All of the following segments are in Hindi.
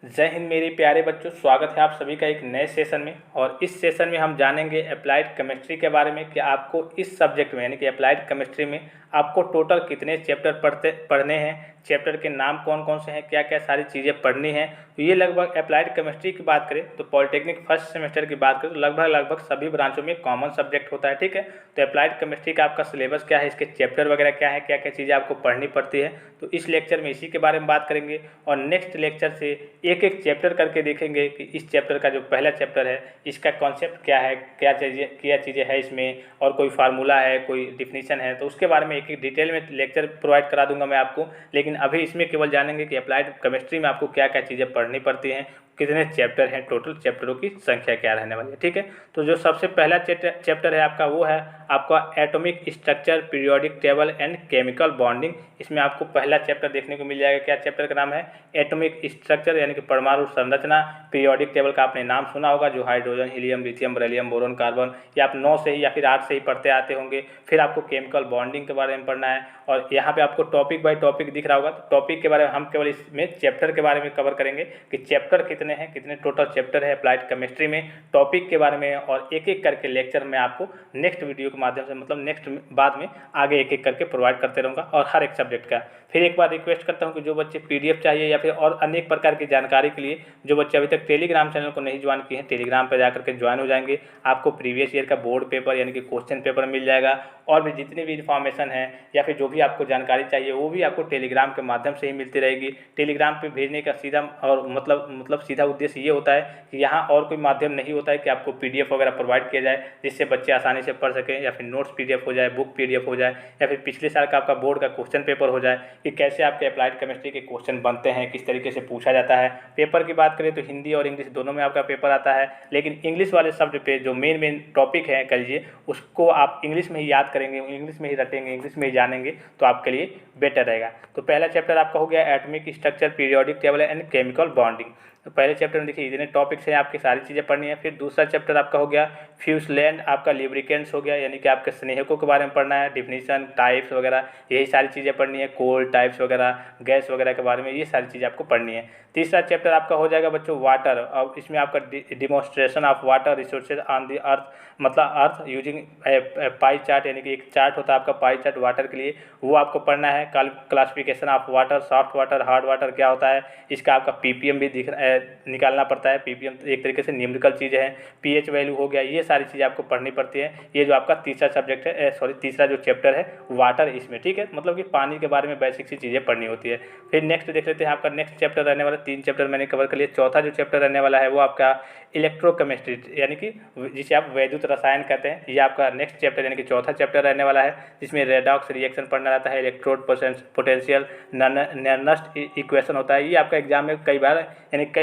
जय हिंद मेरे प्यारे बच्चों, स्वागत है आप सभी का एक नए सेशन में। और इस सेशन में हम जानेंगे अप्लाइड केमिस्ट्री के बारे में कि आपको इस सब्जेक्ट में यानी कि अप्लाइड केमिस्ट्री में आपको टोटल कितने चैप्टर पढ़ने हैं, चैप्टर के नाम कौन कौन से हैं, क्या क्या सारी चीज़ें पढ़नी हैं। तो ये लगभग अप्लाइड केमिस्ट्री की बात करें तो पॉलिटेक्निक फर्स्ट सेमेस्टर की बात करें तो लगभग सभी ब्रांचों में कॉमन सब्जेक्ट होता है। ठीक है, तो अप्लाइड केमिस्ट्री का आपका सिलेबस क्या है, इसके चैप्टर वगैरह क्या है, क्या क्या चीज़ें आपको पढ़नी पड़ती है, तो इस लेक्चर में इसी के बारे में बात करेंगे। और नेक्स्ट लेक्चर से एक एक चैप्टर करके देखेंगे कि इस चैप्टर का जो पहला चैप्टर है इसका कॉन्सेप्ट क्या है, क्या चीज़ें है इसमें, और कोई फार्मूला है, कोई डिफिनीशन है, तो उसके बारे में एक एक डिटेल में लेक्चर प्रोवाइड करा दूंगा मैं आपको। लेकिन अभी इसमें केवल जानेंगे कि अप्लाइड केमिस्ट्री में आपको क्या क्या चीज़ें पढ़नी पड़ती हैं, कितने चैप्टर हैं, टोटल चैप्टरों की संख्या क्या रहने वाली है। ठीक है, तो जो सबसे पहला चैप्टर है आपका वो है आपका atomic structure, periodic table and chemical bonding. इसमें आपको पहला चैप्टर देखने को मिल जाएगा। क्या चैप्टर का नाम है? एटॉमिक स्ट्रक्चर यानी कि परमाणु संरचना। पीरियोडिक टेबल का आपने नाम सुना होगा, जो hydrogen, helium, lithium, beryllium, boron, carbon, ये आप 9 से ही या फिर 8 से ही पढ़ते आते होंगे। फिर आपको केमिकल बॉन्डिंग के बारे में पढ़ना है और यहाँ पे आपको टॉपिक बाय टॉपिक दिख रहा होगा। तो टॉपिक के बारे में हम केवल इसमें चैप्टर के बारे में कवर करेंगे कि चैप्टर कितने हैं, कितने टोटल चैप्टर है अप्लाइड केमिस्ट्री में, टॉपिक के बारे में, और एक एक करके लेक्चर में आपको नेक्स्ट वीडियो के माध्यम से मतलब नेक्स्ट बाद में आगे एक एक करके प्रोवाइड करते रहूँगा और हर एक सब्जेक्ट का। फिर एक बार रिक्वेस्ट करता हूँ कि जो बच्चे PDF चाहिए या फिर और अनेक प्रकार की जानकारी के लिए जो बच्चे अभी तक टेलीग्राम चैनल को नहीं ज्वाइन किए हैं, टेलीग्राम पर जाकर के ज्वाइन हो जाएंगे। आपको प्रीवियस ईयर का बोर्ड पेपर यानी कि क्वेश्चन पेपर मिल जाएगा और भी जितनी भी इन्फॉर्मेशन है या फिर जो भी आपको जानकारी चाहिए वो भी आपको टेलीग्राम के माध्यम से ही मिलती रहेगी। टेलीग्राम पे भेजने का सीधा और मतलब सीधा उद्देश्य ये होता है कि यहाँ और कोई माध्यम नहीं होता है कि आपको PDF वगैरह प्रोवाइड किया जाए जिससे बच्चे आसानी से पढ़ सकें, या फिर नोट्स PDF हो जाए, बुक PDF हो जाए, या फिर पिछले साल का आपका बोर्ड का क्वेश्चन पेपर हो जाए कि कैसे आपके अप्लाइड केमिस्ट्री के क्वेश्चन बनते हैं, किस तरीके से पूछा जाता है। पेपर की बात करें तो हिंदी और इंग्लिश दोनों में आपका पेपर आता है, लेकिन इंग्लिश वाले शब्द पे जो मेन टॉपिक है कह लीजिए उसको आप इंग्लिश में ही याद करेंगे, इंग्लिश में ही रटेंगे, इंग्लिश में ही जानेंगे तो आपके लिए बेटर रहेगा। तो पहला चैप्टर आपका हो गया atomic structure, periodic table and chemical bonding. तो पहले चैप्टर में देखिए इतने टॉपिक्स हैं, आपकी सारी चीज़ें पढ़नी है। फिर दूसरा चैप्टर आपका हो गया फ्यूजलैंड, आपका लिब्रिकेंट्स हो गया यानी कि आपके स्नेहकों के बारे में पढ़ना है, डिफिनीशन, टाइप्स वगैरह यही सारी चीज़ें पढ़नी है, कोल टाइप्स वगैरह, गैस वगैरह के बारे में ये सारी चीज़ें आपको पढ़नी है। तीसरा चैप्टर आपका हो जाएगा बच्चों वाटर, और इसमें आपका demonstration of water resources on the earth, मतलब अर्थ यूजिंग पाई चार्ट, यानी कि एक चार्ट होता है आपका पाई चार्ट वाटर के लिए, वो आपको पढ़ना है। Classification of water, soft water, hard water क्या होता है, इसका आपका PPM भी निकालना पड़ता है। PPM एक तरीके से न्यूमेरिकल चीज़ है। pH वैल्यू हो गया, ये सारी चीज़ें आपको पढ़नी पड़ती है। ये जो आपका तीसरा सब्जेक्ट है, तीसरा जो चैप्टर है वाटर, इसमें ठीक है, मतलब कि पानी के बारे में बेसिक सी चीज़ें पढ़नी होती है। फिर नेक्स्ट देख लेते हैं आपका नेक्स्ट चैप्टर रहने वाला, 3 चैप्टर मैंने कवर कर लिया। चौथा जो चैप्टर रहने वाला है वो आपका इलेक्ट्रोकेमिस्ट्री यानी कि जिसे आप वैद्युत रसायन कहते हैं, ये आपका नेक्स्ट चैप्टर यानी कि चौथा चैप्टर रहने वाला है, जिसमें रेडॉक्स रिएक्शन पढ़ना रहता है, इलेक्ट्रोड पोटेंशियल, नर्नस्ट इक्वेशन होता है। ये आपका एग्जाम में कई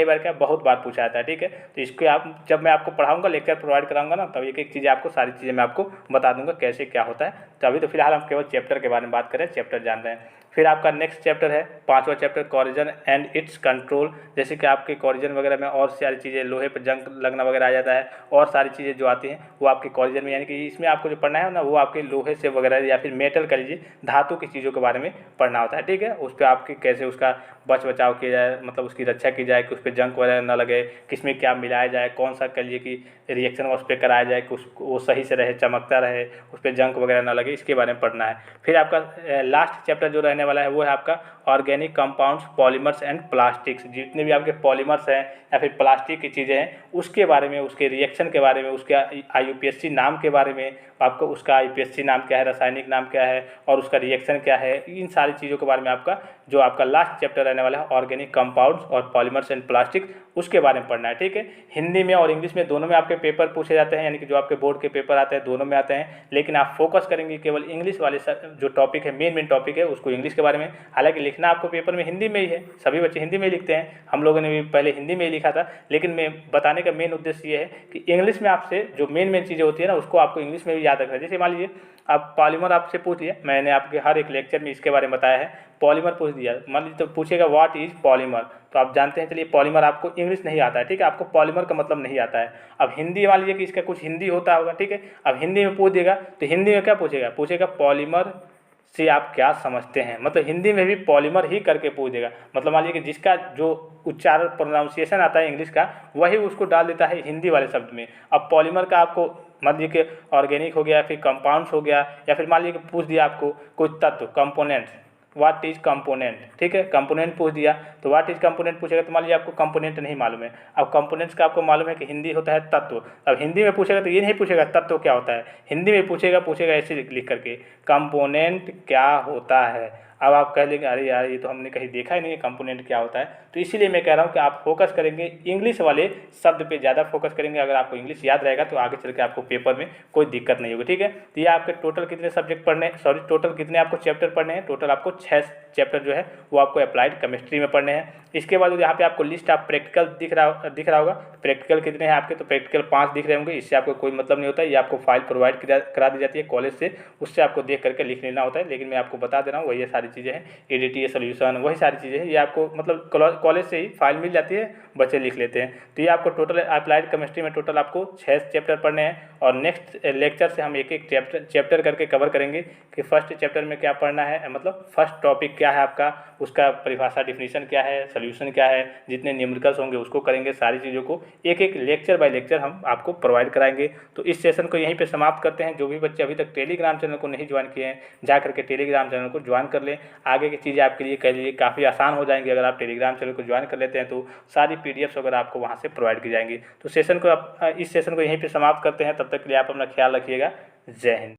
बार क्या बहुत बार पूछा जाता है। ठीक है, तो इसको आप जब मैं आपको पढ़ाऊंगा, लेक्चर प्रोवाइड कराऊंगा ना, तब एक एक चीज़ें आपको सारी चीज़ें मैं आपको बता दूंगा कैसे क्या होता है। तो अभी तो फिलहाल हम केवल चैप्टर के बारे में बात करें, चैप्टर जान रहे हैं। फिर आपका नेक्स्ट चैप्टर है पांचवा चैप्टर कॉरिजन एंड इट्स कंट्रोल, जैसे कि आपके कॉरिजन वगैरह में और सारी चीज़ें, लोहे पर जंग लगना वगैरह आ जाता है, और सारी चीज़ें जो आती हैं वो आपके कॉरिजन में, यानी कि इसमें आपको जो पढ़ना है ना वो आपके लोहे से वगैरह या फिर मेटल कर लीजिए, धातु की चीज़ों के बारे में पढ़ना होता है। ठीक है, उस पर आपके कैसे उसका बचाव किया जाए, मतलब उसकी रक्षा की जाए कि उस पर जंग वगैरह ना लगे, किसमें क्या मिलाया जाए, कौन सा कर लीजिए कि रिएक्शन उस पर कराया जाए कि वो सही से रहे, चमकता रहे, उस पर जंग वगैरह ना लगे, इसके बारे में पढ़ना है। फिर आपका लास्ट चैप्टर जो रहने वाला है वो है आपका organic compounds, polymers and plastics. जितने भी आपके पॉलीमर्स हैं या फिर प्लास्टिक की चीज़ें हैं उसके बारे में, उसके रिएक्शन के बारे में, उसके IUPAC नाम के बारे में, आपको उसका IUPAC नाम क्या है, रासायनिक नाम क्या है, और उसका रिएक्शन क्या है, इन सारी चीज़ों के बारे में आपका जो आपका लास्ट चैप्टर रहने वाला है ऑर्गेनिक कंपाउंड्स और पॉलीमर्स एंड प्लास्टिक, उसके बारे में पढ़ना है। ठीक है, हिंदी में और इंग्लिश में दोनों में आपके पेपर पूछे जाते हैं, यानी कि जो आपके बोर्ड के पेपर आते हैं दोनों में आते हैं, लेकिन आप फोकस करेंगे केवल इंग्लिश वाले जो टॉपिक है, मेन टॉपिक है उसको इंग्लिश के बारे में। हालांकि लिखना आपको पेपर में हिंदी में ही है, सभी बच्चे हिंदी में लिखते हैं, हम लोगों ने भी पहले हिंदी में ही लिखा था, लेकिन मैं बताने का मेन उद्देश्य ये है कि इंग्लिश में आपसे जो मेन चीज़ें होती है ना उसको आपको इंग्लिश में भी याद रखना है। जैसे मान लीजिए आप पॉलीमर आपसे पूछ लिया, मैंने आपके हर एक लेक्चर में इसके बारे में बताया है, पॉलीमर पूछ दिया, मान लीजिए तो पूछेगा व्हाट इज पॉलीमर, तो आप जानते हैं, चलिए पॉलीमर आपको इंग्लिश नहीं आता है, ठीक है, आपको पॉलीमर का मतलब नहीं आता है। अब हिंदी मान लीजिए कि इसका कुछ हिंदी होता होगा, ठीक है, अब हिंदी में पूछ देगा तो हिंदी में क्या पूछेगा, पॉलीमर से आप क्या समझते हैं। मतलब हिंदी में भी पॉलीमर ही करके पूछ देगा। मतलब मान लीजिए कि जिसका जो उच्चारण प्रोनाउंसिएशन आता है इंग्लिश का, वही उसको डाल देता है हिंदी वाले शब्द में। अब पॉलीमर का आपको मान लीजिए कि ऑर्गेनिक हो गया, फिर कंपाउंड्स हो गया, या फिर मान लीजिए कि पूछ दिया आपको कोई तत्व, कंपोनेंट, व्हाट इज कंपोनेंट, ठीक है, कंपोनेंट पूछ दिया तो व्हाट इज कंपोनेंट पूछेगा, तो मान लीजिए आपको कंपोनेंट नहीं मालूम है। अब कंपोनेंट्स का आपको मालूम है कि हिंदी होता है तत्व। अब हिंदी में पूछेगा तो ये नहीं पूछेगा तत्व क्या होता है, हिंदी में पूछेगा ऐसे लिख करके कंपोनेंट क्या होता है। अब आप कह लेंगे अरे यार ये तो हमने कहीं देखा ही नहीं है कंपोनेंट क्या होता है। तो इसीलिए मैं कह रहा हूँ कि आप फोकस करेंगे इंग्लिश वाले शब्द पे ज़्यादा फोकस करेंगे। अगर आपको इंग्लिश याद रहेगा तो आगे चल के आपको पेपर में कोई दिक्कत नहीं होगी, ठीक है। तो ये आपके टोटल कितने सब्जेक्ट पढ़ने, सॉरी टोटल कितने आपको चैप्टर पढ़ने हैं, टोटल आपको 6 चैप्टर जो है वो आपको अप्लाइड केमिस्ट्री में पढ़ने हैं। इसके बाद यहाँ पे आपको लिस्ट आप प्रैक्टिकल दिख रहा होगा। प्रैक्टिकल कितने हैं आपके, तो प्रैक्टिकल 5 दिख रहे होंगे। इससे आपको कोई मतलब नहीं होता है, ये आपको फाइल प्रोवाइड करा दी जाती है कॉलेज से, उससे आपको देख करके लिख लेना होता है। लेकिन मैं आपको बता दे रहा हूँ वही ये सारी चीज़ें हैं, एडीटीए सोल्यूशन वही सारी चीज़ें हैं, ये आपको मतलब कॉलेज से ही फाइल मिल जाती है, बच्चे लिख लेते हैं। तो ये आपको टोटल अप्लाइड केमिस्ट्री में टोटल आपको 6 चैप्टर पढ़ने हैं। और नेक्स्ट लेक्चर से हम एक एक चैप्टर करके कवर करेंगे कि फर्स्ट चैप्टर में क्या पढ़ना है, मतलब फर्स्ट टॉपिक क्या है आपका, उसका परिभाषा डिफिनीशन क्या है, सोल्यूशन क्या है, जितने न्यूमेरिकल्स होंगे उसको करेंगे। सारी चीज़ों को एक एक लेक्चर बाय लेक्चर हम आपको प्रोवाइड कराएंगे। तो इस सेशन को यहीं पे समाप्त करते हैं। जो भी बच्चे अभी तक टेलीग्राम चैनल को नहीं ज्वाइन किए हैं, जा करके टेलीग्राम चैनल को ज्वाइन कर लें। आगे की चीज़ें आपके लिए कह लीजिए काफ़ी आसान हो जाएंगी अगर आप टेलीग्राम चैनल को ज्वाइन कर लेते हैं, तो सारी पीडीएफ्स वगैरह आपको वहाँ से प्रोवाइड की जाएंगी। तो सेशन को इस सेशन को यहीं पर समाप्त करते हैं। तब तक के लिए आप अपना ख्याल रखिएगा। जय हिंद।